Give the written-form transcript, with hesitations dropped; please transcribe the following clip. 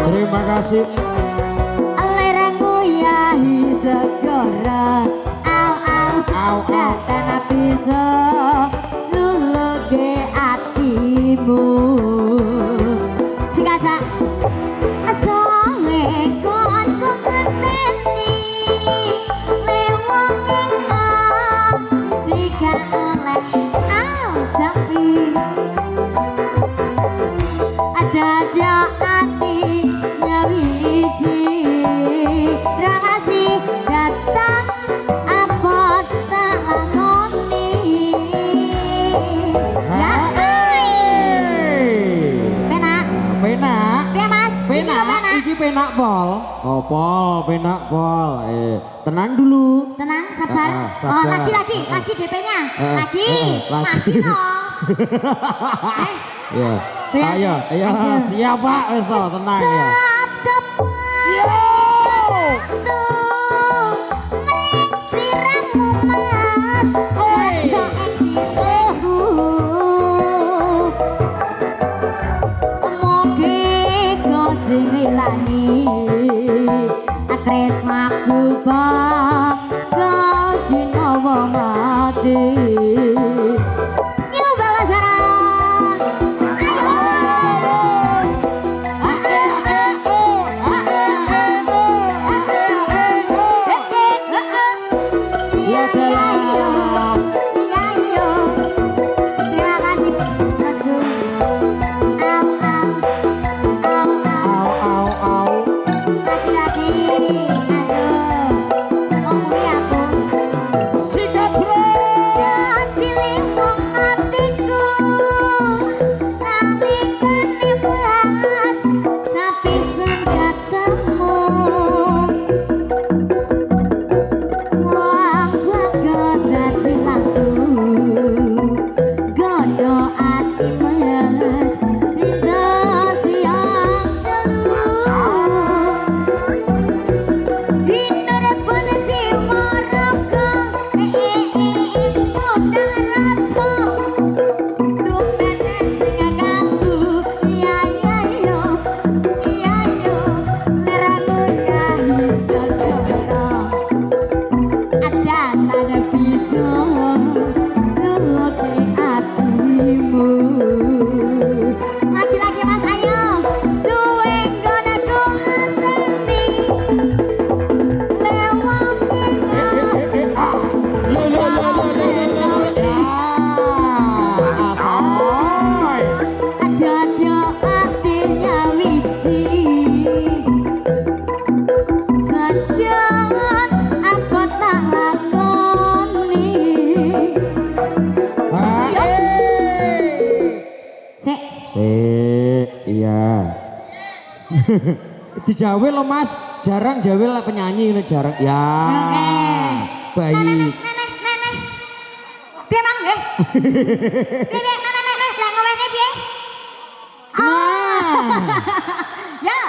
Terima kasih. Leramu yahi segera au tanah bisa luluge atimu sikasa asonge kon ku ngerteni lewong engkau berikan oleh au jampi ada dia ati nyawiji terima kasih datang apa tak ngoni ya penak mas Penak, iki penak pol. Oh pol, penak pol. Tenang dulu. tenang sabar. Oh lagi DP-nya lagi loh. Ya. Ayo, siap Pak, wis to, tenang ya. Tresnaku bang kau dinawa mati New Balasaran Dijawe lo Mas, jarang jawe lah penyanyi ini jarang. Ya. Baik. Nenek. Piye mang nggih? Piye nenek lah ngomongnya piye? Oh. Ya.